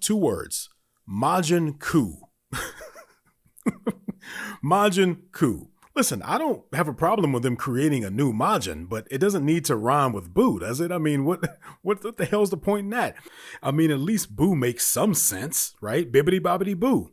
2 words. MAJIN KUU. MAJIN KUU. Listen, I don't have a problem with them creating a new Majin, but it doesn't need to rhyme with Boo, does it? I mean, what the hell's the point in that? I mean, at least Boo makes some sense, right? Bibbidi bobbidi boo.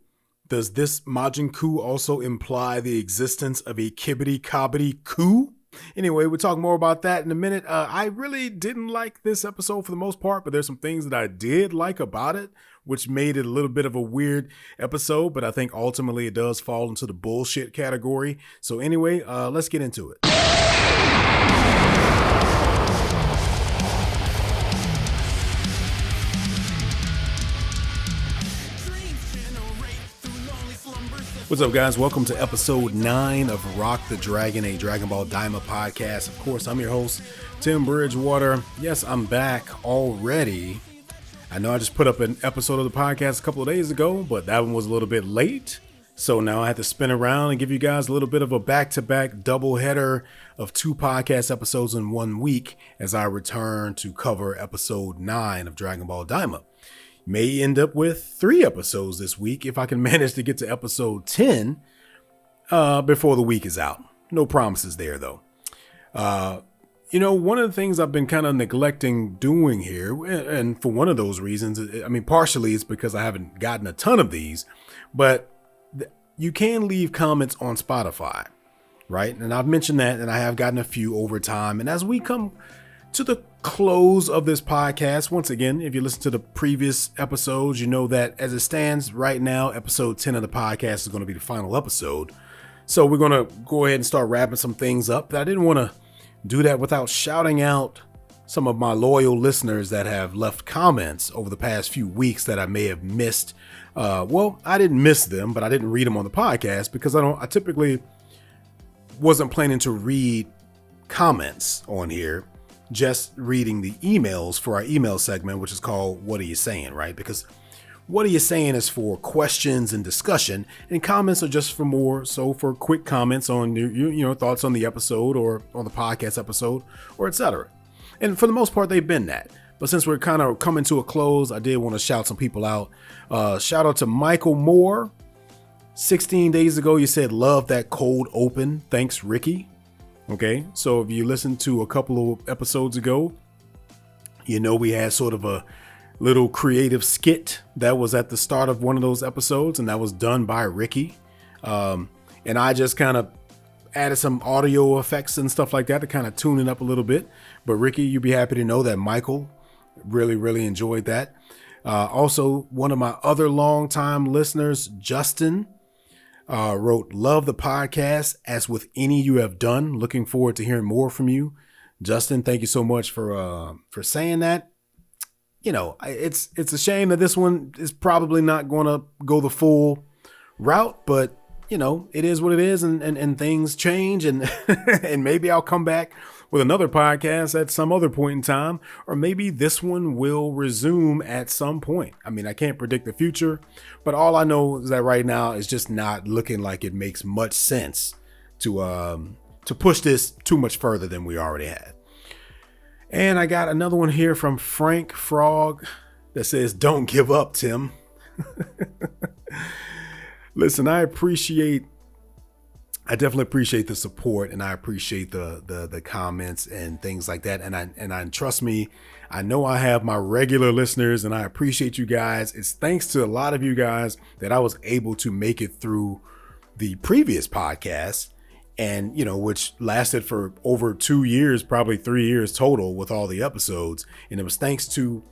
Does this Majin Kuu also imply the existence of a kibbity cobbity coup? Anyway, we'll talk more about that in a minute. I really didn't like this episode for the most part, but there's some things that I did like about it, which made it a little bit of a weird episode, but I think ultimately it does fall into the bullshit category. So anyway, let's get into it. What's up, guys? Welcome to episode 9 of Rock the Dragon, a Dragon Ball Daima podcast. Of course, I'm your host, Tim Bridgewater. Yes, I'm back already. I know I just put up an episode of the podcast a couple of days ago, but that one was a little bit late. So now I have to spin around and give you guys a little bit of a back-to-back double header of 2 podcast episodes in 1 week as I return to cover episode 9 of Dragon Ball Daima. May end up with 3 episodes this week if I can manage to get to episode 10 before the week is out. No promises there, though. One of the things I've been kind of neglecting doing here, and for one of those reasons, I mean, partially it's because I haven't gotten a ton of these, but you can leave comments on Spotify, right? And I've mentioned that, and I have gotten a few over time. And as we come to the close of this podcast, once again, if you listen to the previous episodes, you know that as it stands right now, episode 10 of the podcast is going to be the final episode. So we're going to go ahead and start wrapping some things up. But I didn't want to do that without shouting out some of my loyal listeners that have left comments over the past few weeks that I may have missed. Well, I didn't miss them, but I didn't read them on the podcast because I typically wasn't planning to read comments on here. Just reading the emails for our email segment, which is called What Are You Saying, right? Because What Are You Saying is for questions and discussion, and comments are just for quick comments on your thoughts on the episode or on the podcast episode or etc. And for the most part, they've been that. But since we're kind of coming to a close, I did want to shout some people out. Shout out to Michael Moore. 16 days ago, you said, love that cold open. Thanks, Ricky. Okay, so if you listened to a couple of episodes ago, you know we had sort of a little creative skit that was at the start of one of those episodes, and that was done by Ricky. And I just kind of added some audio effects and stuff like that to kind of tune it up a little bit. But Ricky, you'd be happy to know that Michael really, really enjoyed that. Also, one of my other longtime listeners, Justin, wrote, love the podcast as with any you have done. Looking forward to hearing more from you. Justin, thank you so much for saying that. You know, it's a shame that this one is probably not going to go the full route, but you know, it is what it is, and things change, and and maybe I'll come back with another podcast at some other point in time, or maybe this one will resume at some point. I mean, I can't predict the future, but all I know is that right now it's just not looking like it makes much sense to push this too much further than we already had. And I got another one here from Frank Frog that says, don't give up, Tim. Listen, I definitely appreciate the support, and I appreciate the comments and things like that. And trust me, I know I have my regular listeners, and I appreciate you guys. It's thanks to a lot of you guys that I was able to make it through the previous podcast, and which lasted for over 2 years, probably 3 years total with all the episodes. And it was thanks to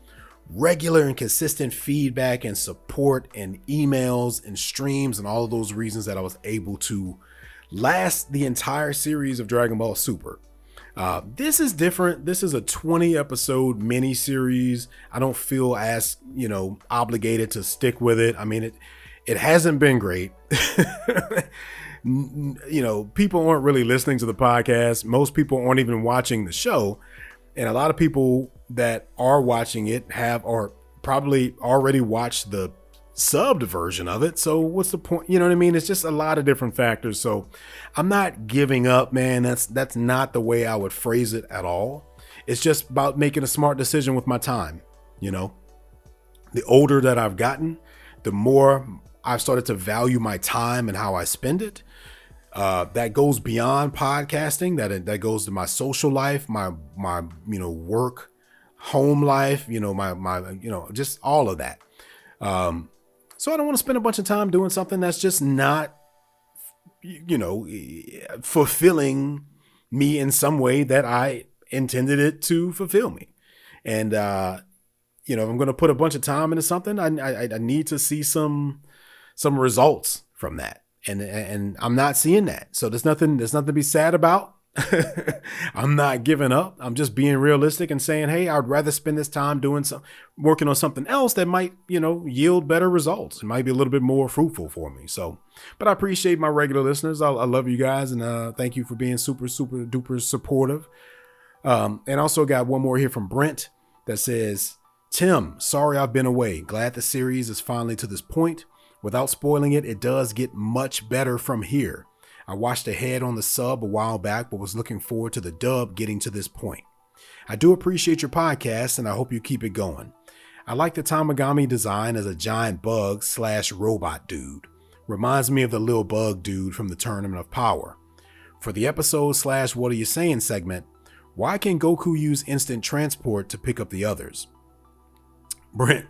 regular and consistent feedback and support and emails and streams and all of those reasons that I was able to last the entire series of Dragon Ball Super. This is different. This is a 20 episode mini series. I don't feel as, obligated to stick with it. I mean, it hasn't been great. People aren't really listening to the podcast. Most people aren't even watching the show. And a lot of people that are watching it have or probably already watched the subbed version of it. So what's the point? You know what I mean? It's just a lot of different factors. So I'm not giving up, man. That's not the way I would phrase it at all. It's just about making a smart decision with my time. The older that I've gotten, the more I've started to value my time and how I spend it. That goes beyond podcasting. That goes to my social life, my work, home life. My just all of that. So I don't want to spend a bunch of time doing something that's just not, fulfilling me in some way that I intended it to fulfill me. And, if I'm going to put a bunch of time into something, I need to see some results from that. And I'm not seeing that. So there's nothing to be sad about. I'm not giving up. I'm just being realistic and saying, hey, I'd rather spend this time working on something else that might, yield better results. It might be a little bit more fruitful for me. So, but I appreciate my regular listeners. I love you guys. And thank you for being super, super duper supportive. And also got one more here from Brent that says, Tim, sorry I've been away. Glad the series is finally to this point. Without spoiling it, it does get much better from here. I watched ahead on the sub a while back, but was looking forward to the dub getting to this point. I do appreciate your podcast, and I hope you keep it going. I like the Tamagami design as a giant bug / robot dude. Reminds me of the little bug dude from the Tournament of Power. For the episode / what are you saying segment, why can Goku use instant transport to pick up the others? Brent,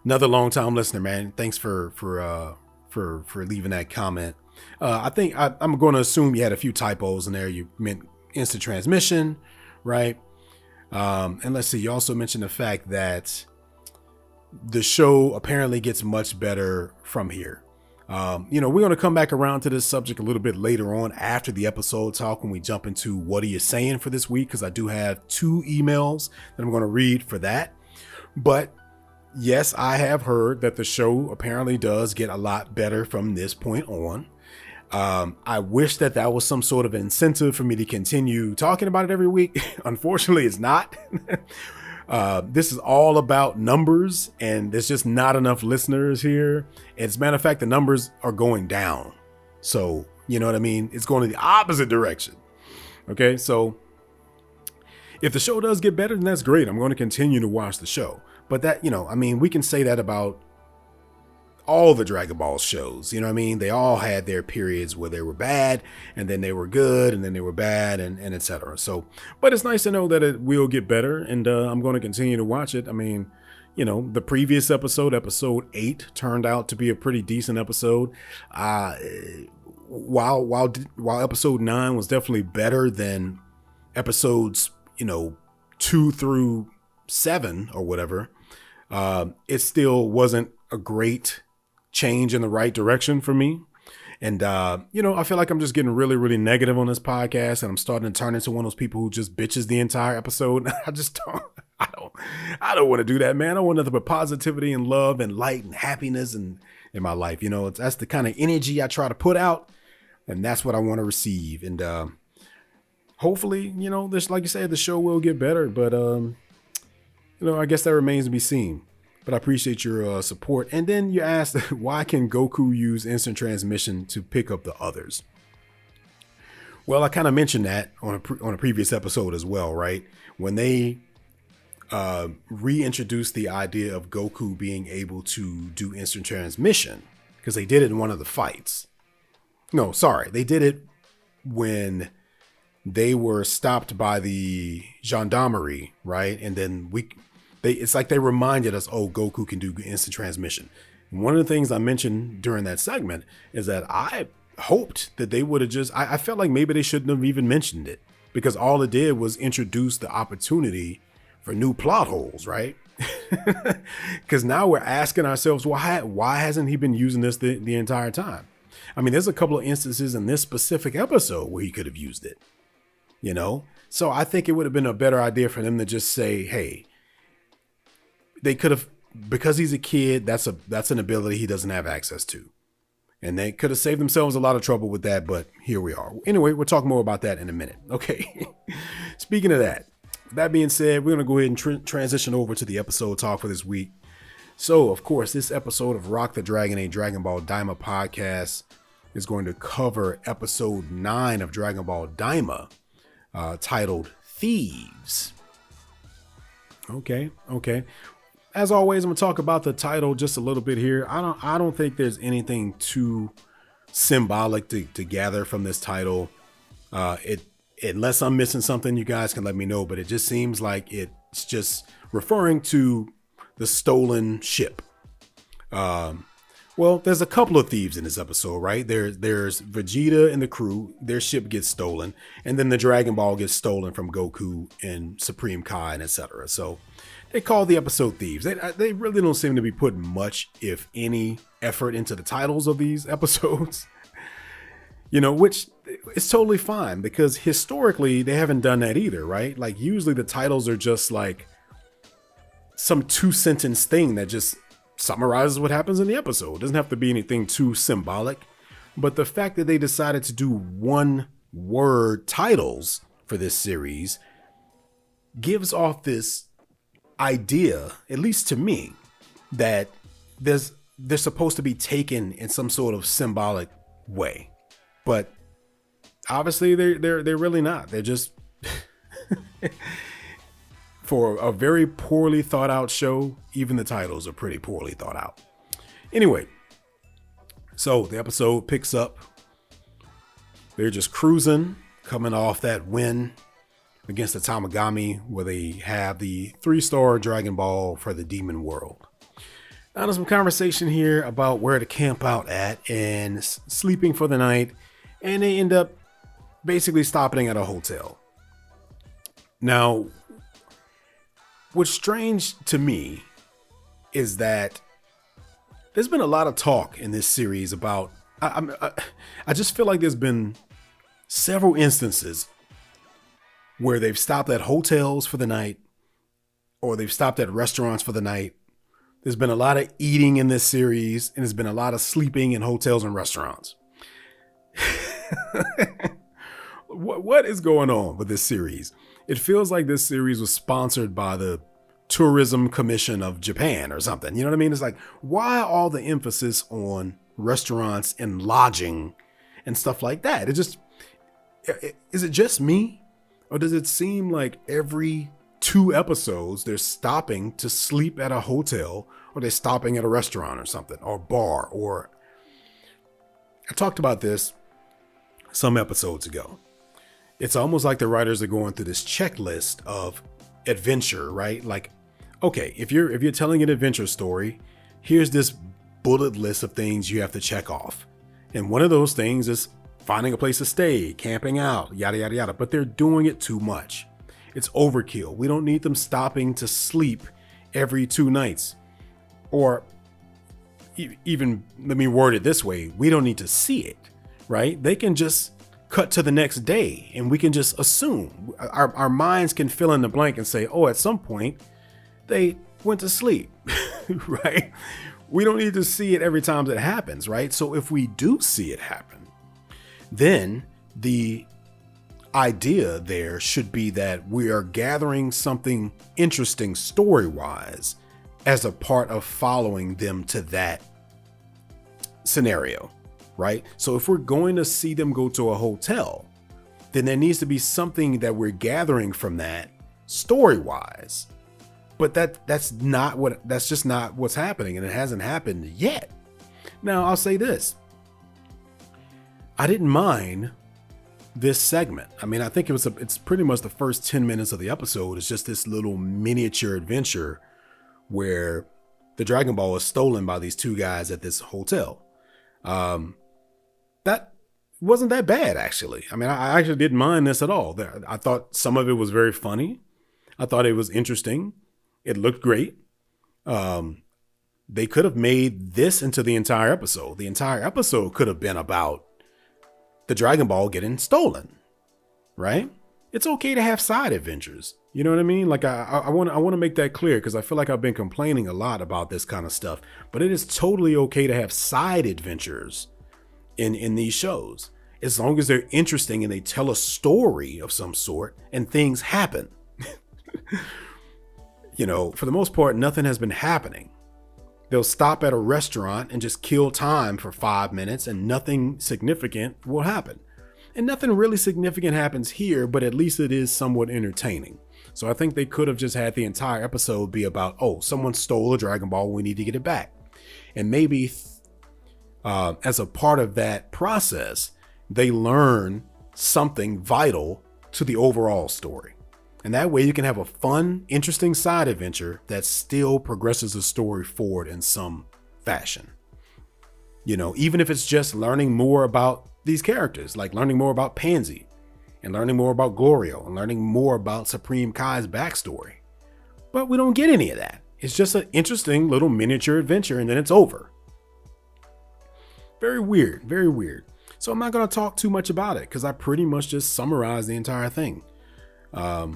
another long-time listener, man. Thanks for leaving that comment. I think I'm going to assume you had a few typos in there. You meant instant transmission, right? And let's see. You also mentioned the fact that the show apparently gets much better from here. We're going to come back around to this subject a little bit later on after the episode talk when we jump into what are you saying for this week, because I do have 2 emails that I'm going to read for that. But yes, I have heard that the show apparently does get a lot better from this point on. I wish that was some sort of incentive for me to continue talking about it every week. Unfortunately, it's not. This is all about numbers, and there's just not enough listeners here. As a matter of fact, the numbers are going down. So, you know what I mean? It's going in the opposite direction. Okay, so if the show does get better, then that's great. I'm going to continue to watch the show. But that, we can say that about all the Dragon Ball shows. You know what I mean? They all had their periods where they were bad, and then they were good, and then they were bad, and etc. So, but it's nice to know that it will get better, and I'm going to continue to watch it. I mean, the previous episode 8, turned out to be a pretty decent episode. While episode 9 was definitely better than episodes, 2 through 7 or whatever, it still wasn't a great change in the right direction for me. And, I feel like I'm just getting really, really negative on this podcast, and I'm starting to turn into one of those people who just bitches the entire episode. I don't want to do that, man. I want nothing but positivity and love and light and happiness in my life. That's the kind of energy I try to put out, and that's what I want to receive. And, hopefully, this, like you said, the show will get better, but, I guess that remains to be seen. But I appreciate your support. And then you asked, why can Goku use instant transmission to pick up the others? Well, I kind of mentioned that on a previous episode as well, right? When they reintroduced the idea of Goku being able to do instant transmission, because they did it in one of the fights. No, sorry, they did it when they were stopped by the gendarmerie, right? And then it's like they reminded us, oh, Goku can do instant transmission. And one of the things I mentioned during that segment is that I hoped that they would have I felt like maybe they shouldn't have even mentioned it, because all it did was introduce the opportunity for new plot holes, right? Because now we're asking ourselves, why hasn't he been using this the entire time? I mean, there's a couple of instances in this specific episode where he could have used it, So I think it would have been a better idea for them to just say, hey, they could have, because he's a kid, that's an ability he doesn't have access to. And they could have saved themselves a lot of trouble with that, but here we are. Anyway, we'll talk more about that in a minute. Okay. Speaking of that being said, we're going to go ahead and transition over to the episode talk for this week. So, of course, this episode of Rock the Dragon, a Dragon Ball Daima podcast, is going to cover episode 9 of Dragon Ball Daima, titled Thieves. Okay. as always, I'm gonna talk about the title just a little bit here. I don't think there's anything too symbolic to gather from this title. Unless I'm missing something, you guys can let me know, but it just seems like it's just referring to the stolen ship. Well, there's a couple of thieves in this episode, right? There's Vegeta and the crew. Their ship gets stolen, and then the Dragon Ball gets stolen from Goku and Supreme Kai and etc. So they call the episode Thieves. They really don't seem to be putting much, if any, effort into the titles of these episodes. Which is totally fine, because historically they haven't done that either, right? Like, usually the titles are just like some 2-sentence thing that just summarizes what happens in the episode. It doesn't have to be anything too symbolic. But the fact that they decided to do one-word titles for this series gives off this idea, at least to me, that they're supposed to be taken in some sort of symbolic way. But obviously they're really not. They're just for a very poorly thought out show, even the titles are pretty poorly thought out. Anyway, so the episode picks up. They're just cruising, coming off that win against the Tamagami, where they have the 3-star Dragon Ball for the Demon World. Now there's some conversation here about where to camp out at and sleeping for the night, and they end up basically stopping at a hotel. Now, what's strange to me is that there's been a lot of talk in this series about, I just feel like there's been several instances where they've stopped at hotels for the night, or they've stopped at restaurants for the night. There's been a lot of eating in this series, and there's been a lot of sleeping in hotels and restaurants. What is going on with this series? It feels like this series was sponsored by the Tourism Commission of Japan or something. You know what I mean? It's like, why all the emphasis on restaurants and lodging and stuff like that? Is it just me? Or does it seem like every 2 episodes they're stopping to sleep at a hotel, or they're stopping at a restaurant or something, or bar? Or I talked about this some episodes ago. It's almost like the writers are going through this checklist of adventure, right? Like, okay, if you're telling an adventure story, here's this bullet list of things you have to check off. And one of those things is finding a place to stay, camping out, yada, yada, yada. But they're doing it too much. It's overkill. We don't need them stopping to sleep every 2 nights. Or even, let me word it this way, we don't need to see it, right? They can just cut to the next day, and we can just assume. Our minds can fill in the blank and say, oh, at some point they went to sleep, right? We don't need to see it every time that it happens, right? So if we do see it happen, then the idea there should be that we are gathering something interesting story-wise as a part of following them to that scenario, right? So if we're going to see them go to a hotel, then there needs to be something that we're gathering from that story-wise. But that's just not what's happening, and it hasn't happened yet. Now, I'll say this. I didn't mind this segment. I mean, I think it's pretty much the first 10 minutes of the episode. It's just this little miniature adventure where the Dragon Ball is stolen by these 2 guys at this hotel. That wasn't that bad, actually. I mean, I actually didn't mind this at all. I thought some of it was very funny. I thought it was interesting. It looked great. They could have made this into the entire episode. The entire episode could have been about the Dragon Ball getting stolen, right? It's okay to have side adventures. You know what I mean? Like, I want to make that clear, because I feel like I've been complaining a lot about this kind of stuff. But it is totally okay to have side adventures in these shows, as long as they're interesting and they tell a story of some sort and things happen. For the most part, nothing has been happening. They'll stop at a restaurant and just kill time for 5 minutes, and nothing significant will happen. And nothing really significant happens here, but at least it is somewhat entertaining. So I think they could have just had the entire episode be about, oh, someone stole a Dragon Ball, we need to get it back. And maybe as a part of that process, they learn something vital to the overall story. And that way you can have a fun, interesting side adventure that still progresses the story forward in some fashion. You know, even if it's just learning more about these characters, like learning more about Pansy and learning more about Glorio and learning more about Supreme Kai's backstory. But we don't get any of that. It's just an interesting little miniature adventure and then it's over. Very weird, very weird. So I'm not going to talk too much about it because I pretty much just summarized the entire thing. I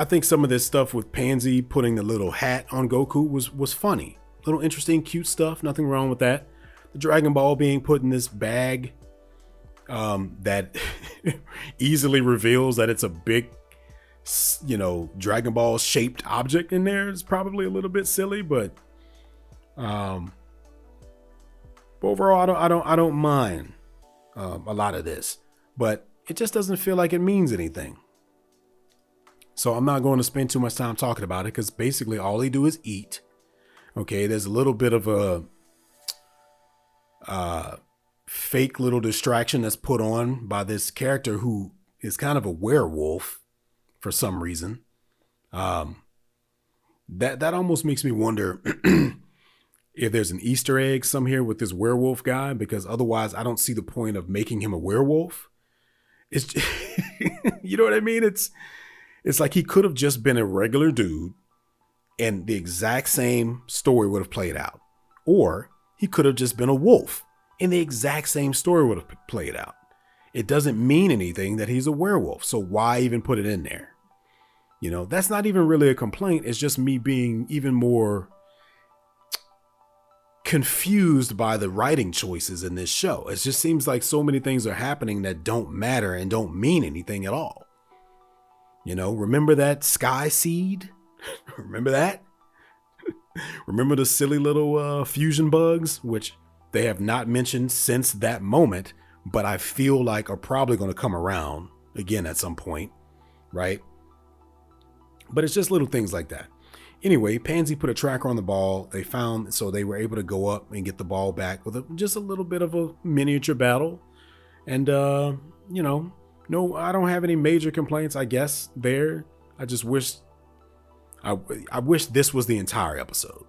think some of this stuff with Pansy putting the little hat on Goku was funny. Little interesting, cute stuff. Nothing wrong with that. The Dragon Ball being put in this bag that easily reveals that it's a big, you know, Dragon Ball shaped object in there is probably a little bit silly, but overall, I don't mind a lot of this, but it just doesn't feel like it means anything. So I'm not going to spend too much time talking about it because basically all they do is eat. Okay, there's a little bit of a fake little distraction that's put on by this character who is kind of a werewolf for some reason. That almost makes me wonder if there's an Easter egg some here with this werewolf guy, because otherwise I don't see the point of making him a werewolf. It's you know what I mean? It's like he could have just been a regular dude and the exact same story would have played out. Or he could have just been a wolf and the exact same story would have played out. It doesn't mean anything that he's a werewolf. So why even put it in there? You know, that's not even really a complaint. It's just me being even more confused by the writing choices in this show. It just seems like so many things are happening that don't matter and don't mean anything at all. You know, remember that sky seed? Remember that? Remember the silly little fusion bugs, which they have not mentioned since that moment, but I feel like are probably going to come around again at some point, right? But it's just little things like that. Anyway, Pansy put a tracker on the ball. They found, so they were able to go up and get the ball back with just a little bit of a miniature battle. And, you know, no, I don't have any major complaints, I guess, there. I just wish, I wish this was the entire episode.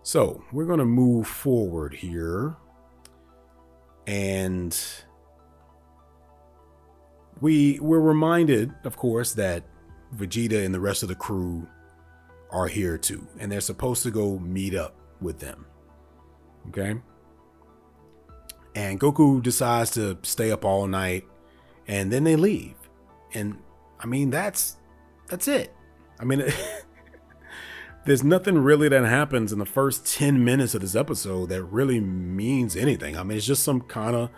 So we're going to move forward here. And we're reminded, of course, that Vegeta and the rest of the crew are here too. And they're supposed to go meet up with them. Okay. And Goku decides to stay up all night. And then they leave. And I mean, that's it. I mean, there's nothing really that happens in the first 10 minutes of this episode that really means anything. I mean, it's just some kind of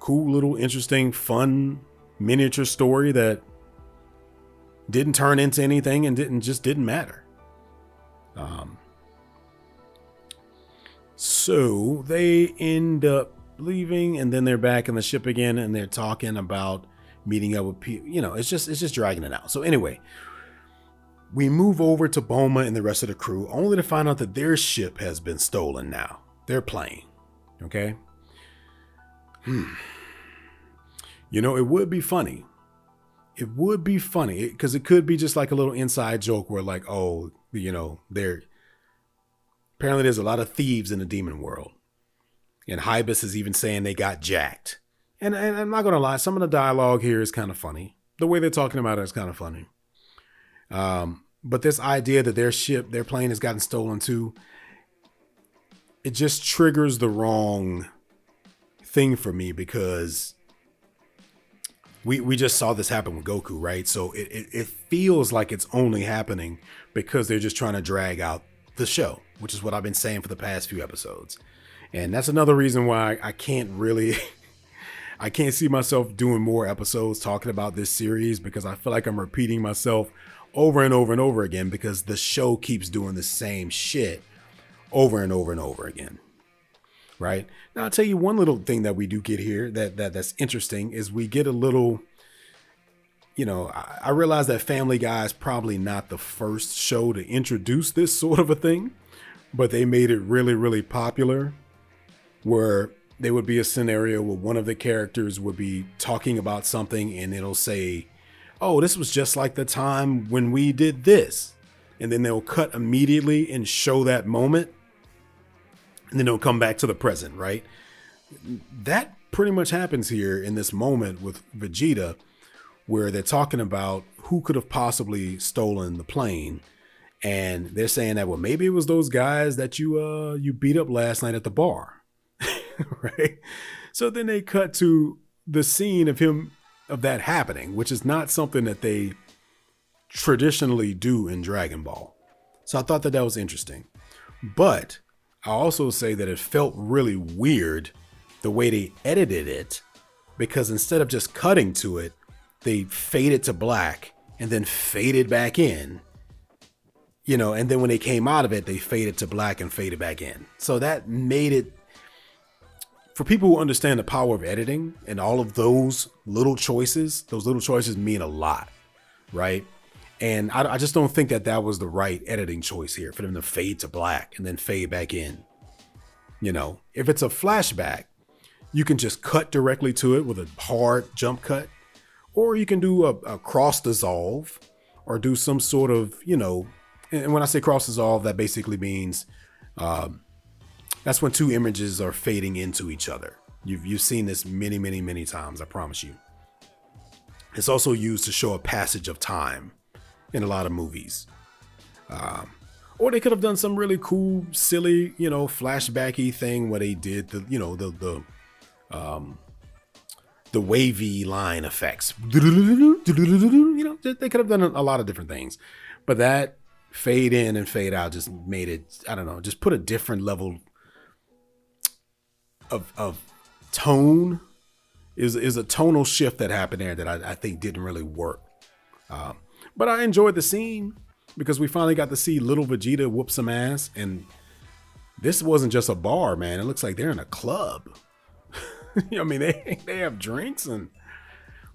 cool little interesting, fun miniature story that didn't turn into anything and didn't matter. So they end up leaving, and then they're back in the ship again, and they're talking about meeting up with people. You know, it's just dragging it out. So anyway, we move over to Bulma and the rest of the crew, only to find out that their ship has been stolen now. Their plane. Okay. You know, it would be funny. It would be funny because it could be just like a little inside joke where like, oh, you know, apparently there's a lot of thieves in the demon world. And Hybis is even saying they got jacked. And I'm not going to lie, some of the dialogue here is kind of funny. The way they're talking about it is kind of funny. But this idea that their plane has gotten stolen too, it just triggers the wrong thing for me because we just saw this happen with Goku, right? So it feels like it's only happening because they're just trying to drag out the show, which is what I've been saying for the past few episodes. And that's another reason why I can't really, I can't see myself doing more episodes talking about this series because I feel like I'm repeating myself over and over and over again because the show keeps doing the same shit over and over and over again. Right? Now I'll tell you one little thing that we do get here that's interesting is we get a little I realize that Family Guy is probably not the first show to introduce this sort of a thing, but they made it really, really popular, where there would be a scenario where one of the characters would be talking about something and it'll say, oh, this was just like the time when we did this. And then they'll cut immediately and show that moment. And then they'll come back to the present, right? That pretty much happens here in this moment with Vegeta, where they're talking about who could have possibly stolen the plane. And they're saying that, well, maybe it was those guys that you beat up last night at the bar. Right? So then they cut to the scene of that happening, which is not something that they traditionally do in Dragon Ball. So I thought that was interesting. But I also say that it felt really weird the way they edited it, because instead of just cutting to it, they faded to black and then faded back in, and then when they came out of it, they faded to black and faded back in. So that made it, for people who understand the power of editing and all of those little choices mean a lot, right? And I just don't think that was the right editing choice here, for them to fade to black and then fade back in. If it's a flashback, you can just cut directly to it with a hard jump cut, or you can do a cross dissolve, or do some sort of, and when I say cross dissolve, that basically means that's when two images are fading into each other. You've seen this many, many, many times, I promise you. It's also used to show a passage of time in a lot of movies. Or they could have done some really cool, silly, flashbacky thing where they did the wavy line effects. They could have done a lot of different things. But that fade in and fade out just made it, I don't know, just put a different level of tone. Is a tonal shift that happened there that I think didn't really work. But I enjoyed the scene because we finally got to see little Vegeta whoop some ass. And this wasn't just a bar, man. It looks like they're in a club. I mean, they have drinks and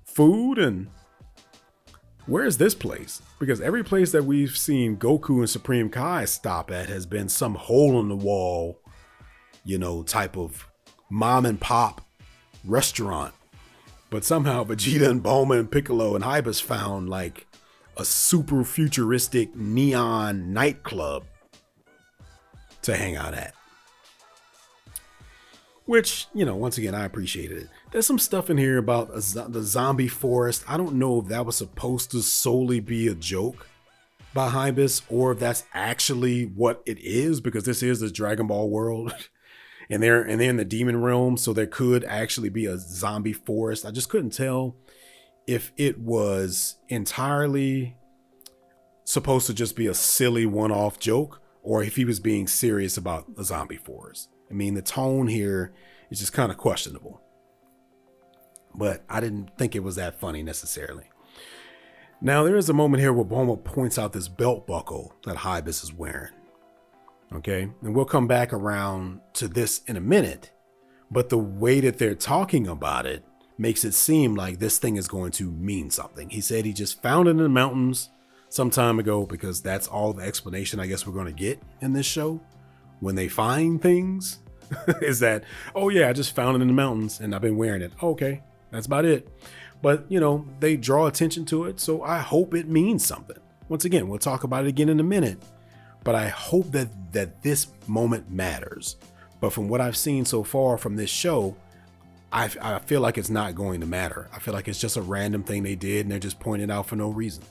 food. And where's this place? Because every place that we've seen Goku and Supreme Kai stop at has been some hole in the wall, type of mom and pop restaurant. But somehow Vegeta and Bulma and Piccolo and Hypas found like a super futuristic neon nightclub to hang out at. Which, once again, I appreciated it. There's some stuff in here about the zombie forest. I don't know if that was supposed to solely be a joke by Hypas, or if that's actually what it is, because this is the Dragon Ball world. And they're in the demon realm, so there could actually be a zombie forest. I just couldn't tell if it was entirely supposed to just be a silly one-off joke, or if he was being serious about a zombie forest. I mean, the tone here is just kind of questionable. But I didn't think it was that funny necessarily. Now, there is a moment here where Bulma points out this belt buckle that Hypas is wearing. Okay, and we'll come back around to this in a minute, but the way that they're talking about it makes it seem like this thing is going to mean something. He said he just found it in the mountains some time ago, because that's all the explanation I guess we're going to get in this show. When they find things, is that, oh yeah, I just found it in the mountains and I've been wearing it. Okay, that's about it. But, they draw attention to it, so I hope it means something. Once again, we'll talk about it again in a minute. But I hope that this moment matters. But from what I've seen so far from this show, I feel like it's not going to matter. I feel like it's just a random thing they did and they're just pointing it out for no reason.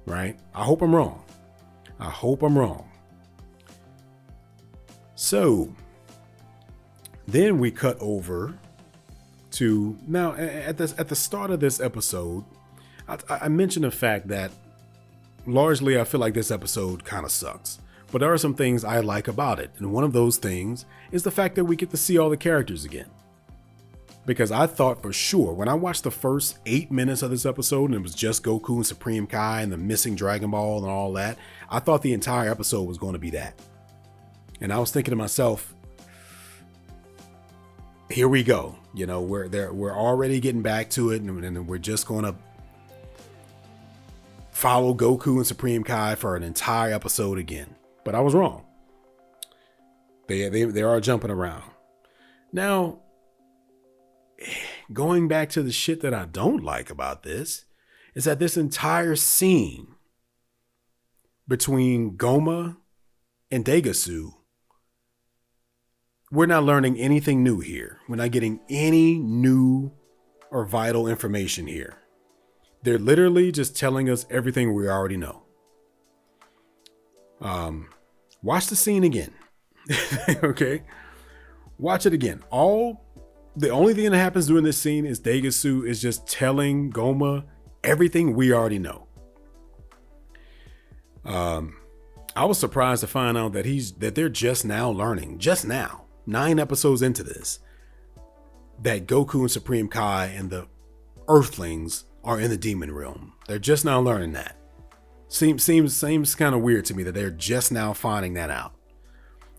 Right? I hope I'm wrong. I hope I'm wrong. So then we cut over to now at the start of this episode. I mentioned the fact that largely, I feel like this episode kind of sucks, but there are some things I like about it. And one of those things is the fact that we get to see all the characters again. Because I thought for sure, when I watched the first 8 minutes of this episode and it was just Goku and Supreme Kai and the missing Dragon Ball and all that, I thought the entire episode was going to be that. And I was thinking to myself, here we go. We're already getting back to it, and we're just going to follow Goku and Supreme Kai for an entire episode again. But I was wrong. They are jumping around. Now, going back to the shit that I don't like about this is that this entire scene between Goma and Degasu, we're not learning anything new here. We're not getting any new or vital information here. They're literally just telling us everything we already know. Watch the scene again. Okay? Watch it again. The only thing that happens during this scene is Degasu is just telling Goma everything we already know. I was surprised to find out that they're just now learning, 9 episodes into this, that Goku and Supreme Kai and the Earthlings are in the demon realm. They're just now learning that. Seems kind of weird to me that they're just now finding that out,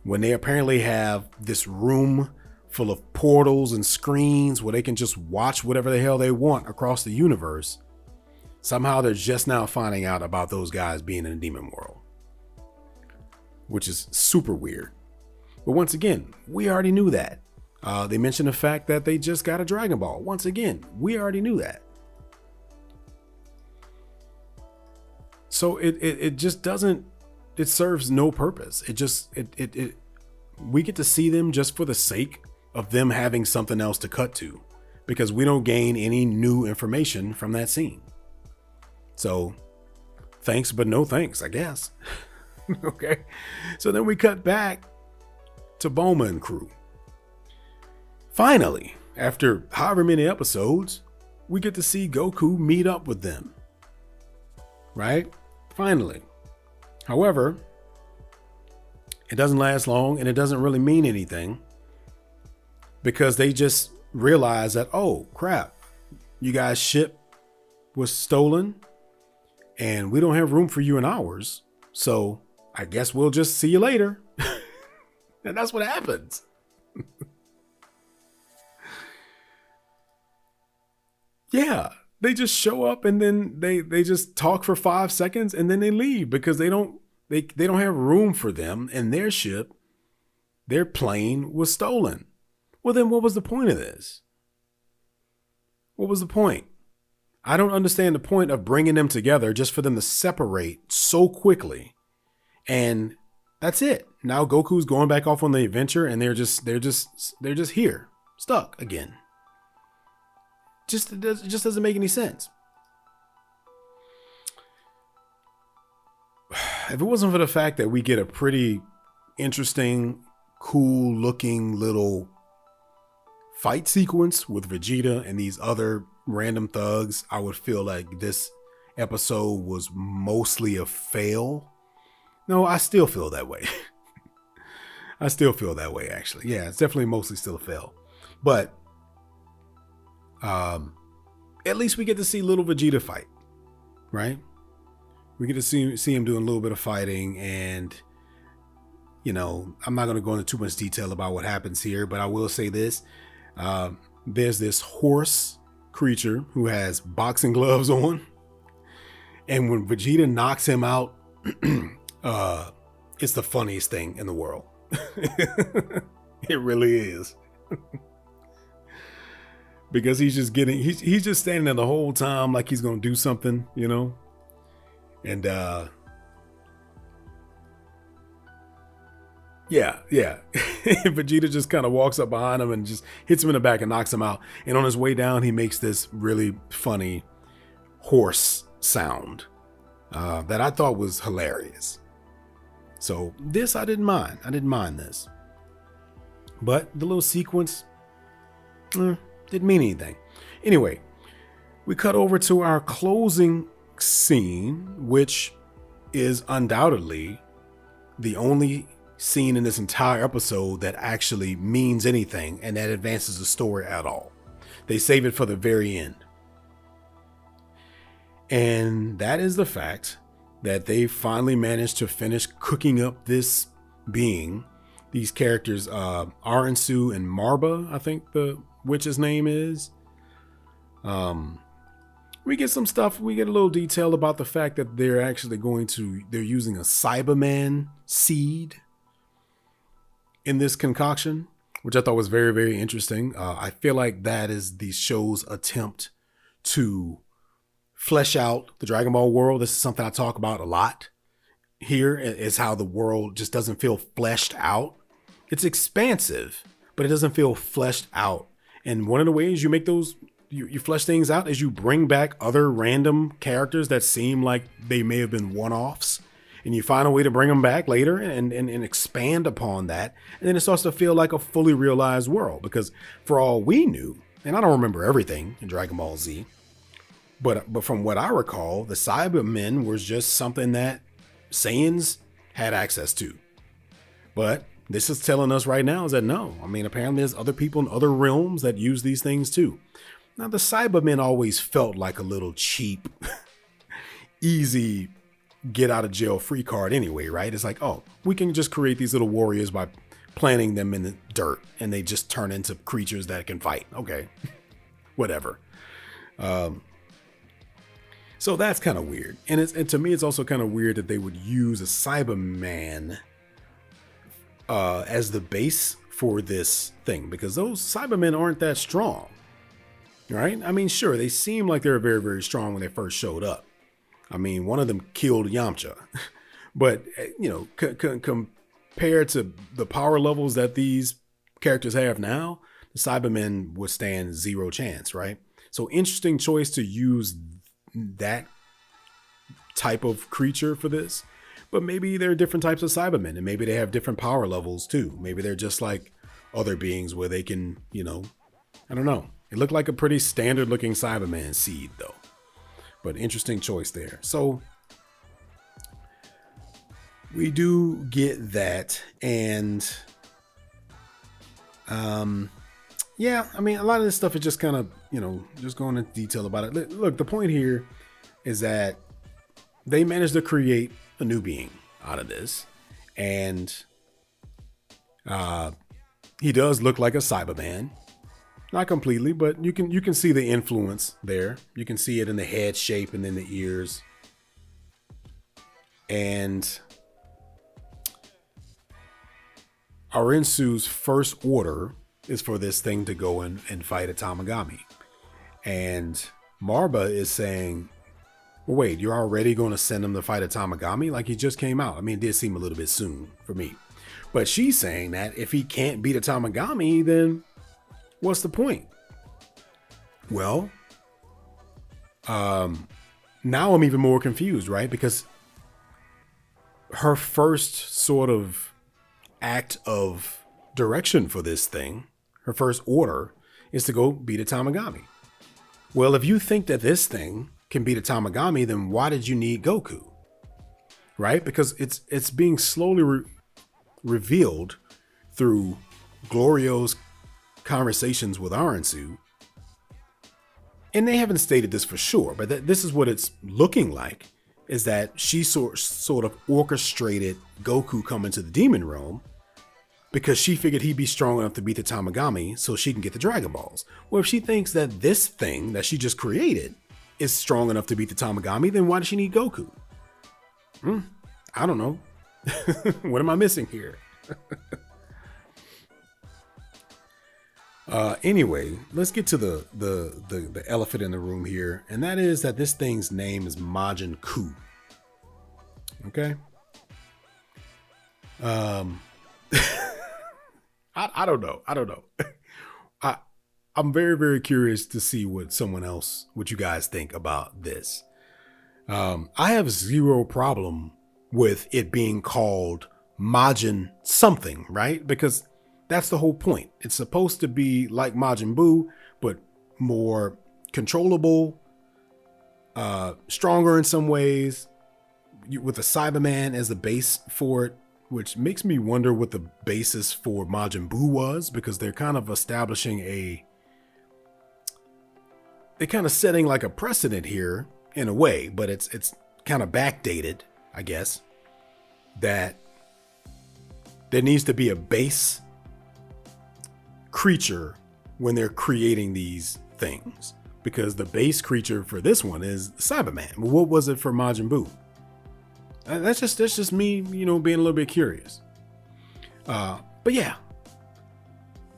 when they apparently have this room full of portals and screens where they can just watch whatever the hell they want across the universe. Somehow they're just now finding out about those guys being in the demon world, which is super weird. But once again, we already knew that. They mentioned the fact that they just got a Dragon Ball. Once again, we already knew that. So it just doesn't, it serves no purpose. We get to see them just for the sake of them having something else to cut to, because we don't gain any new information from that scene. So thanks, but no thanks, I guess. Okay. So then we cut back to Bulma and crew. Finally, after however many episodes, we get to see Goku meet up with them. Right? Finally. However, it doesn't last long and it doesn't really mean anything, because they just realize that, oh crap, you guys' ship was stolen and we don't have room for you in ours. So I guess we'll just see you later. And that's what happens. Yeah, they just show up and then they just talk for 5 seconds and then they leave, because they don't have room for them in their ship. Their plane was stolen. Well, then what was the point of this? What was the point? I don't understand the point of bringing them together just for them to separate so quickly. And that's it. Now Goku's going back off on the adventure and they're just here, stuck again. It just doesn't make any sense. If it wasn't for the fact that we get a pretty interesting, cool looking little fight sequence with Vegeta and these other random thugs, I would feel like this episode was mostly a fail. No, I still feel that way. I still feel that way, actually. Yeah, it's definitely mostly still a fail. But at least we get to see little Vegeta fight, right? We get to see him doing a little bit of fighting, and I'm not going to go into too much detail about what happens here, but I will say this. There's this horse creature who has boxing gloves on, and when Vegeta knocks him out, it's the funniest thing in the world. It really is. Because he's just standing there the whole time like he's gonna do something, and yeah. Vegeta just kind of walks up behind him and just hits him in the back and knocks him out. And on his way down, he makes this really funny horse sound that I thought was hilarious. So this I didn't mind. I didn't mind this. But the little sequence didn't mean anything. Anyway, we cut over to our closing scene, which is undoubtedly the only scene in this entire episode that actually means anything and that advances the story at all. They save it for the very end. And that is the fact that they finally managed to finish cooking up this being. These characters, Aransu and Marba, I think the witch's name is. We get some stuff. We get a little detail about the fact that they're actually they're using a Cyberman seed in this concoction, which I thought was very, very interesting. I feel like that is the show's attempt to flesh out the Dragon Ball world. This is something I talk about a lot here, is how the world just doesn't feel fleshed out. It's expansive, but it doesn't feel fleshed out. And one of the ways you make those, you flesh things out, is you bring back other random characters that seem like they may have been one-offs, and you find a way to bring them back later and expand upon that. And then it starts to feel like a fully realized world, because for all we knew, and I don't remember everything in Dragon Ball Z, but from what I recall, the Cybermen was just something that Saiyans had access to. But this is telling us right now is that no, I mean, apparently there's other people in other realms that use these things too. Now, the Cybermen always felt like a little cheap, easy get out of jail free card anyway, right? It's like, oh, we can just create these little warriors by planting them in the dirt and they just turn into creatures that can fight. Okay, whatever. So that's kind of weird. And to me, it's also kind of weird that they would use a Cyberman as the base for this thing, because those Cybermen aren't that strong, right? I mean, sure, they seem like they're very, very strong when they first showed up. I mean, one of them killed Yamcha, but you know, compared to the power levels that these characters have now, the Cybermen would stand zero chance, right? So interesting choice to use that type of creature for this, but maybe there are different types of Cybermen, and maybe they have different power levels too. Maybe they're just like other beings where they can, you know, I don't know. It looked like a pretty standard looking Cyberman seed though. But interesting choice there. So we do get that. And yeah, I mean, a lot of this stuff is just kind of, you know, just going into detail about it. Look, the point here is that they managed to create a new being out of this. And he does look like a Cyberman. Not completely, but you can see the influence there. You can see it in the head shape and then the ears. And Arinsu's first order is for this thing to go and fight a Tamagami. And Marba is saying, well, wait, you're already going to send him to fight a Tamagami? Like, he just came out. I mean, it did seem a little bit soon for me. But she's saying that if he can't beat a Tamagami, then what's the point? Well, now I'm even more confused, right? Because her first sort of act of direction for this thing, her first order, is to go beat a Tamagami. Well, if you think that this thing can beat a Tamagami, then why did you need Goku? Right? Because it's being slowly revealed through Glorio's conversations with Arinsu, and they haven't stated this for sure, but this is what it's looking like, is that she sort of orchestrated Goku come into the demon realm because she figured he'd be strong enough to beat the Tamagami so she can get the Dragon Balls. Well, if she thinks that this thing that she just created is strong enough to beat the Tamagami, then why does she need Goku? I don't know. What am I missing here? Anyway, let's get to the elephant in the room here, and that is that this thing's name is MAJIN KUU. Okay. I don't know. I'm very, very curious to see what you guys think about this. I have zero problem with it being called Majin something, right? Because that's the whole point. It's supposed to be like Majin Buu, but more controllable, stronger in some ways, with a Cyberman as the base for it, which makes me wonder what the basis for Majin Buu was, because they're kind of establishing they're kind of setting like a precedent here in a way, but it's kind of backdated, I guess, that there needs to be a base creature when they're creating these things. because the base creature for this one is Cyberman. What was it for Majin Buu? That's just me, being a little bit curious. But yeah,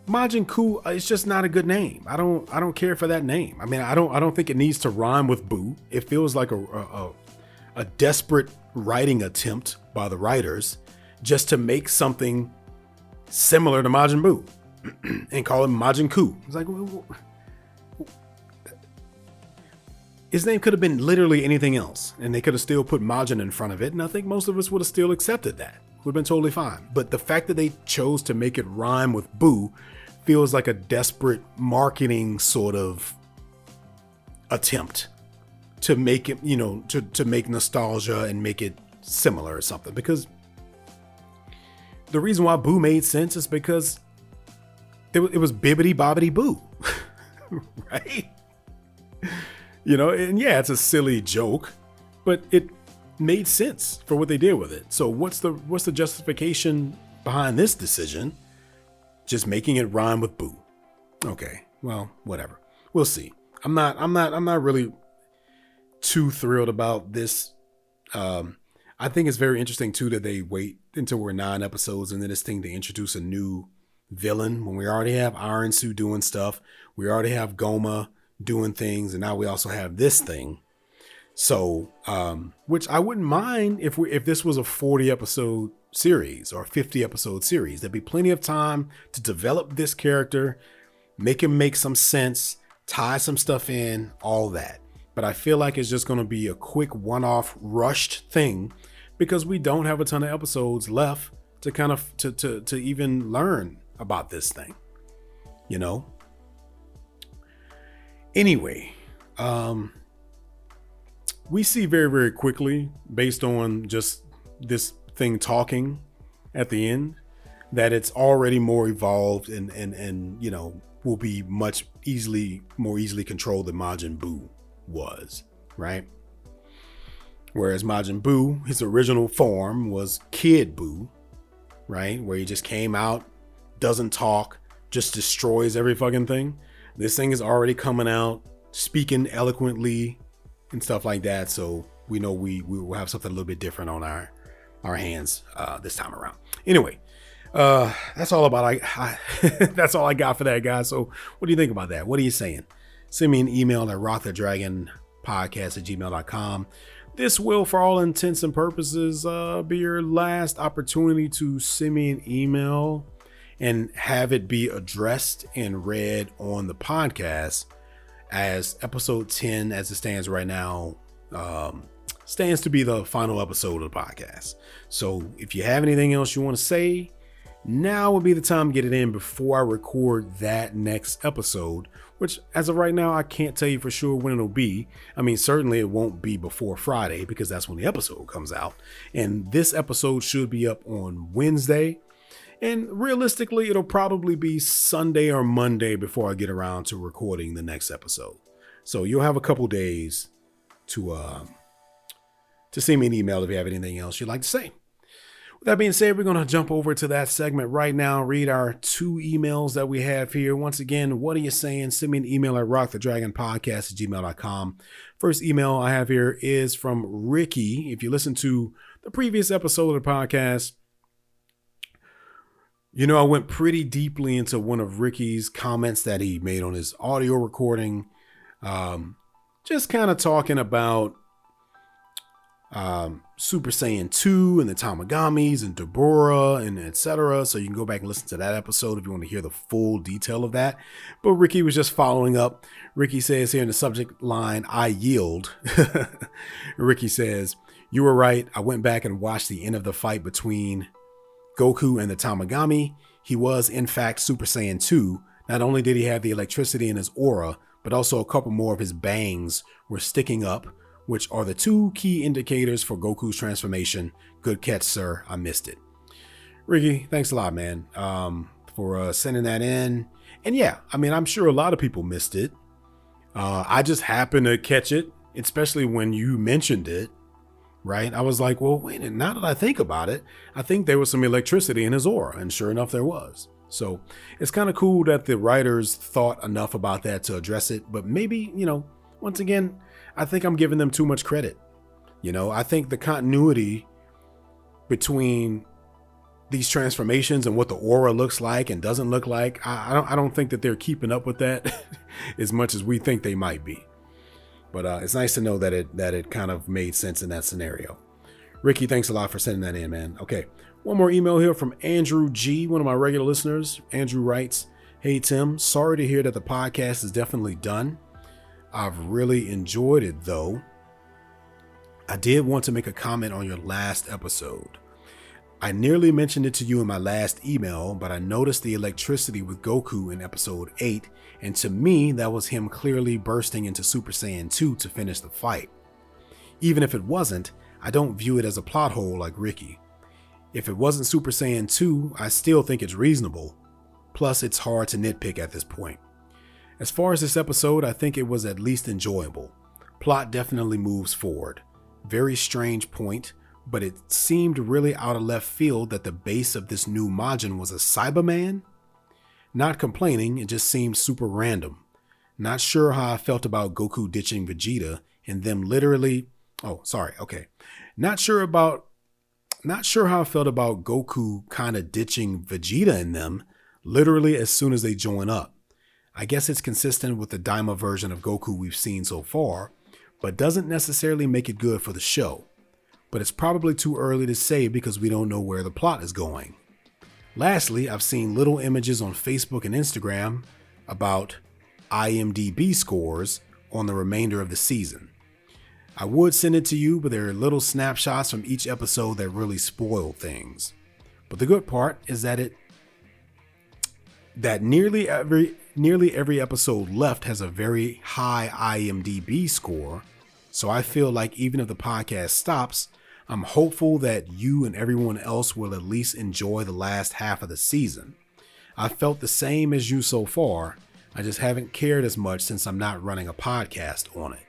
Majin Kuu is just not a good name. I don't care for that name. I mean, I don't think it needs to rhyme with Buu. It feels like a desperate writing attempt by the writers just to make something similar to Majin Buu and call him Majin Kuu. It's like, his name could have been literally anything else, and they could have still put Majin in front of it, and I think most of us would have still accepted that. Would have been totally fine. But the fact that they chose to make it rhyme with Buu feels like a desperate marketing sort of attempt to make it, to make nostalgia and make it similar or something. Because the reason why Buu made sense is because it was Bibbidi Bobbidi Boo, right? And yeah, it's a silly joke, but it made sense for what they did with it. So what's the justification behind this decision? Just making it rhyme with Boo. Okay, well, whatever. We'll see. I'm not really too thrilled about this. I think it's very interesting too that they wait until we're 9 episodes into this thing to introduce a new villain when we already have Iron Suit doing stuff. We already have Goma doing things, and now we also have this thing. So, which I wouldn't mind if this was a 40 episode series or 50 episode series. There'd be plenty of time to develop this character, make him make some sense, tie some stuff in, all that. But I feel like it's just going to be a quick one-off rushed thing because we don't have a ton of episodes left to kind of to even learn about this thing, Anyway, we see very, very quickly, based on just this thing talking at the end, that it's already more evolved and will be more easily controlled than Majin Buu was, right? Whereas Majin Buu, his original form was Kid Buu, right? Where he just came out, doesn't talk, just destroys every fucking thing. This thing is already coming out, speaking eloquently and stuff like that. So we know we will have something a little bit different on our hands this time around. Anyway, that's all about that's all I got for that, guys. So what do you think about that? What are you saying? Send me an email at rockthedragonpodcast@gmail.com. This will, for all intents and purposes, be your last opportunity to send me an email and have it be addressed and read on the podcast, as episode 10, as it stands right now, stands to be the final episode of the podcast. So if you have anything else you want to say, now would be the time to get it in before I record that next episode, which as of right now, I can't tell you for sure when it'll be. I mean, certainly it won't be before Friday because that's when the episode comes out. And this episode should be up on Wednesday. And realistically, it'll probably be Sunday or Monday before I get around to recording the next episode. So you'll have a couple days to send me an email if you have anything else you'd like to say. With that being said, we're going to jump over to that segment right now, read our 2 emails that we have here. Once again, what are you saying? Send me an email at rockthedragonpodcast@gmail.com. First email I have here is from Ricky. If you listen to the previous episode of the podcast, I went pretty deeply into one of Ricky's comments that he made on his audio recording. Just kind of talking about Super Saiyan 2 and the Tamagamis and Deborah and etc. So you can go back and listen to that episode if you want to hear the full detail of that. But Ricky was just following up. Ricky says here in the subject line, "I yield." Ricky says, "You were right. I went back and watched the end of the fight between Goku and the Tamagami. He was, in fact, Super Saiyan 2. Not only did he have the electricity in his aura, but also a couple more of his bangs were sticking up, which are the 2 key indicators for Goku's transformation. Good catch, sir. I missed it." Ricky, thanks a lot, man, for sending that in. And yeah, I mean, I'm sure a lot of people missed it. I just happened to catch it, especially when you mentioned it. Right? I was like, well, wait, now that I think about it, I think there was some electricity in his aura, and sure enough, there was. So it's kind of cool that the writers thought enough about that to address it. But maybe, once again, I think I'm giving them too much credit. I think the continuity between these transformations and what the aura looks like and doesn't look like, I don't think that they're keeping up with that as much as we think they might be. But it's nice to know that it kind of made sense in that scenario. Ricky, thanks a lot for sending that in, man. Okay, one more email here from Andrew G, one of my regular listeners. Andrew writes, "Hey Tim, sorry to hear that the podcast is definitely done. I've really enjoyed it though. I did want to make a comment on your last episode. I nearly mentioned it to you in my last email, but I noticed the electricity with Goku in episode 8, and to me, that was him clearly bursting into Super Saiyan 2 to finish the fight. Even if it wasn't, I don't view it as a plot hole like Ricky. If it wasn't Super Saiyan 2, I still think it's reasonable. Plus, it's hard to nitpick at this point. As far as this episode, I think it was at least enjoyable. Plot definitely moves forward. Very strange point, but it seemed really out of left field that the base of this new Majin was a Cyberman. Not complaining, it just seemed super random. Not sure how I felt about Goku ditching Vegeta and them literally... Not sure how I felt about Goku kind of ditching Vegeta and them literally as soon as they join up. I guess it's consistent with the Daima version of Goku we've seen so far, but doesn't necessarily make it good for the show. But it's probably too early to say because we don't know where the plot is going. Lastly, I've seen little images on Facebook and Instagram about IMDb scores on the remainder of the season. I would send it to you, but there are little snapshots from each episode that really spoil things. But the good part is that nearly every episode left has a very high IMDb score. So I feel like even if the podcast stops, I'm hopeful that you and everyone else will at least enjoy the last half of the season. I felt the same as you so far. I just haven't cared as much since I'm not running a podcast on it.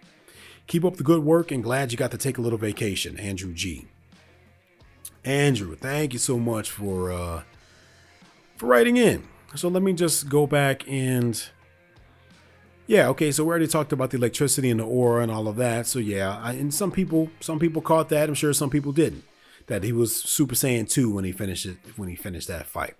Keep up the good work and glad you got to take a little vacation, Andrew G. Andrew, thank you so much for writing in. So let me just go back and... Yeah, okay, so we already talked about the electricity and the aura and all of that. So yeah, and some people caught that. I'm sure some people didn't. That he was Super Saiyan 2 when he finished that fight.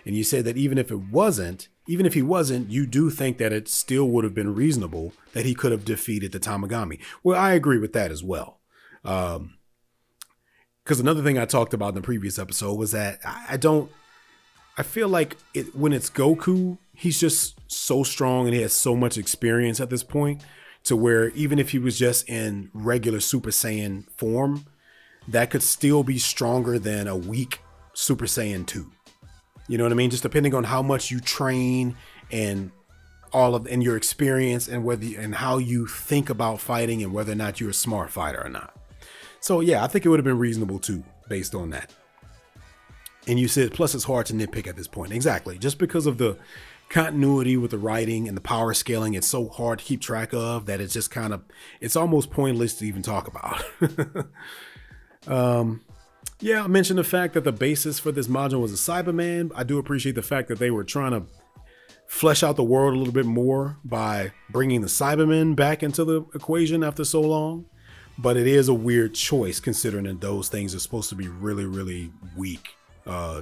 And you said that even if he wasn't, you do think that it still would have been reasonable that he could have defeated the Tamagami. Well, I agree with that as well. Because another thing I talked about in the previous episode was that I feel like when it's Goku, he's just so strong and he has so much experience at this point to where even if he was just in regular Super Saiyan form, that could still be stronger than a weak Super Saiyan 2. You know what I mean? Just depending on how much you train and and your experience and how you think about fighting and whether or not you're a smart fighter or not. So yeah, I think it would have been reasonable too, based on that. And you said, plus it's hard to nitpick at this point. Exactly. Just because of the continuity with the writing and the power scaling, it's so hard to keep track of that it's just it's almost pointless to even talk about. Yeah, I mentioned the fact that the basis for this Majin was a Cyberman. I do appreciate the fact that they were trying to flesh out the world a little bit more by bringing the Cybermen back into the equation after so long. But it is a weird choice considering that those things are supposed to be really, really weak,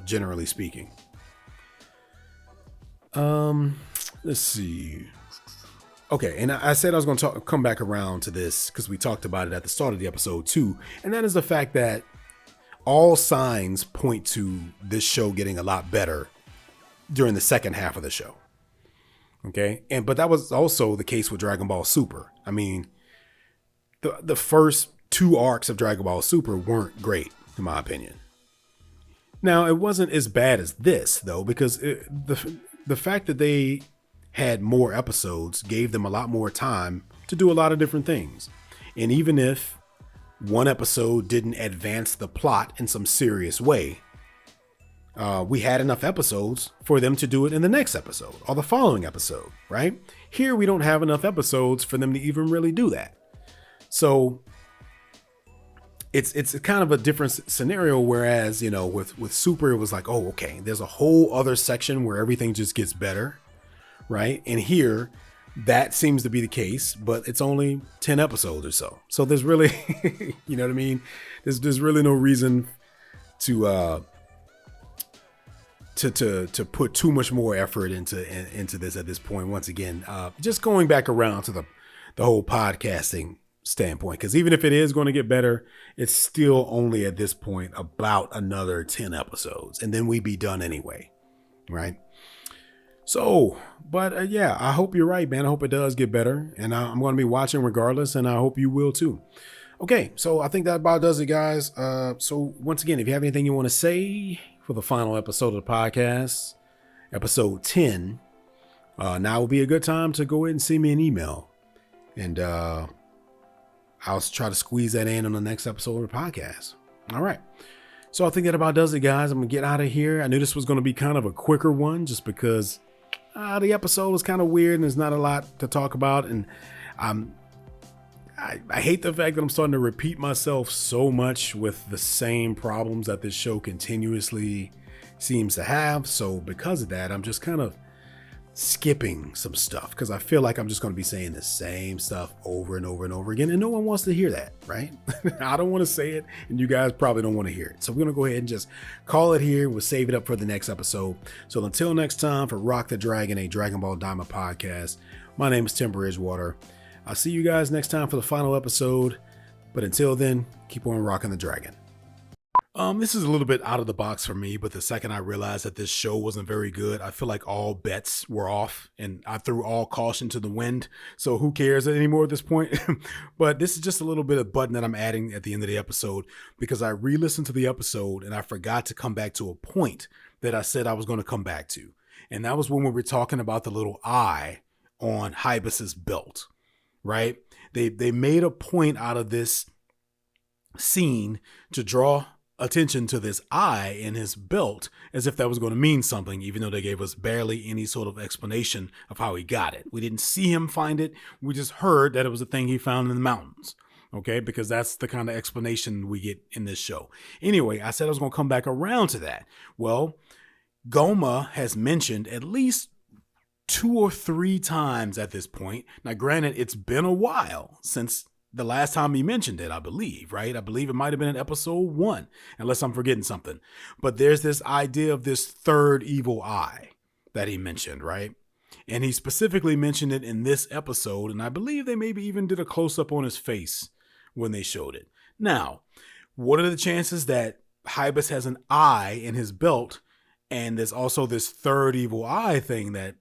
generally speaking. Let's see. Okay, and I said I was going to come back around to this because we talked about it at the start of the episode too, and that is the fact that all signs point to this show getting a lot better during the second half of the show. Okay, but that was also the case with Dragon Ball Super. I mean, the first two arcs of Dragon Ball Super weren't great, in my opinion. Now, it wasn't as bad as this, though, because the fact that they had more episodes gave them a lot more time to do a lot of different things. And even if one episode didn't advance the plot in some serious way, we had enough episodes for them to do it in the next episode or the following episode, right? Here, we don't have enough episodes for them to even really do that. So it's kind of a different scenario. Whereas, with Super, it was like, oh, okay, there's a whole other section where everything just gets better, right? And here, that seems to be the case, but it's only 10 episodes or so. So there's really, you know what I mean? There's really no reason to put too much more effort into this at this point. Once again, just going back around to the whole podcasting standpoint, because even if it is going to get better, it's still only at this point about another 10 episodes, and then we'd be done anyway, right? So, but yeah, I hope you're right, man. I hope it does get better, and I'm going to be watching regardless, and I hope you will too. Okay, so I think that about does it, guys. So once again, if you have anything you want to say for the final episode of the podcast, episode 10, now will be a good time to go ahead and send me an email, and I'll try to squeeze that in on the next episode of the podcast. All right. So I think that about does it, guys. I'm going to get out of here. I knew this was going to be kind of a quicker one just because the episode was kind of weird and there's not a lot to talk about. And I hate the fact that I'm starting to repeat myself so much with the same problems that this show continuously seems to have. So because of that, I'm just kind of skipping some stuff because I feel like I'm just going to be saying the same stuff over and over and over again, and no one wants to hear that, right? I don't want to say it, and you guys probably don't want to hear it. So we're going to go ahead and just call it here. We'll save it up for the next episode. So until next time, for Rock the Dragon, a Dragon Ball Diamond podcast, my name is Tim Bridgewater. I'll see you guys next time for the final episode, but until then, keep on rocking the dragon. This is a little bit out of the box for me, but the second I realized that this show wasn't very good, I feel like all bets were off and I threw all caution to the wind. So who cares anymore at this point? But this is just a little bit of button that I'm adding at the end of the episode because I re-listened to the episode and I forgot to come back to a point that I said I was going to come back to. And that was when we were talking about the little eye on Hybus's belt, right? They made a point out of this scene to draw attention to this eye in his belt as if that was going to mean something, even though they gave us barely any sort of explanation of how he got it. We didn't see him find it. We just heard that it was a thing he found in the mountains. Okay, because that's the kind of explanation we get in this show. Anyway, I said I was going to come back around to that. Well, Goma has mentioned at least 2 or 3 times at this point. Now, granted, it's been a while since the last time he mentioned it, I believe, right? I believe it might have been in episode 1, unless I'm forgetting something. But there's this idea of this third evil eye that he mentioned, right? And he specifically mentioned it in this episode, and I believe they maybe even did a close-up on his face when they showed it. Now, what are the chances that Hybus has an eye in his belt, and there's also this third evil eye thing that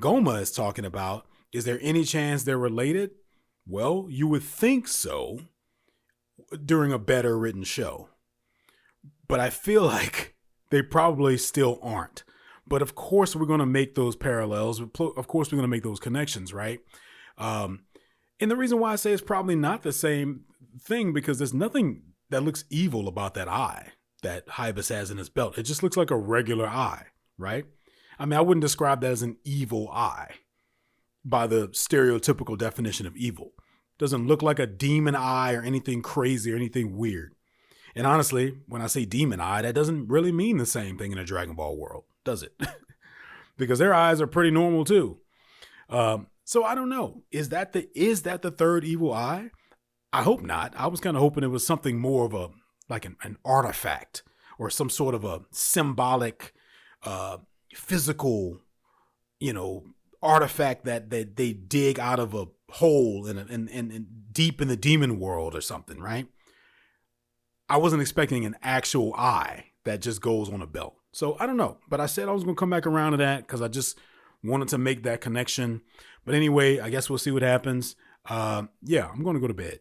Goma is talking about? Is there any chance they're related? Well, you would think so during a better written show. But I feel like they probably still aren't. But of course, we're going to make those parallels. Of course, we're going to make those connections, right? And the reason why I say it's probably not the same thing, because there's nothing that looks evil about that eye that Hybus has in his belt. It just looks like a regular eye, right? I mean, I wouldn't describe that as an evil eye by the stereotypical definition of evil. Doesn't look like a demon eye or anything crazy or anything weird. And honestly, when I say demon eye, that doesn't really mean the same thing in a Dragon Ball world, does it? Because their eyes are pretty normal too. So I don't know. Is that the third evil eye? I hope not. I was kind of hoping it was something more of a like an artifact or some sort of a symbolic, physical, artifact that they dig out of a hole in deep in the demon world or something, right? I wasn't expecting an actual eye that just goes on a belt. So I don't know, but I said I was going to come back around to that because I just wanted to make that connection. But anyway, I guess we'll see what happens. Yeah, I'm going to go to bed.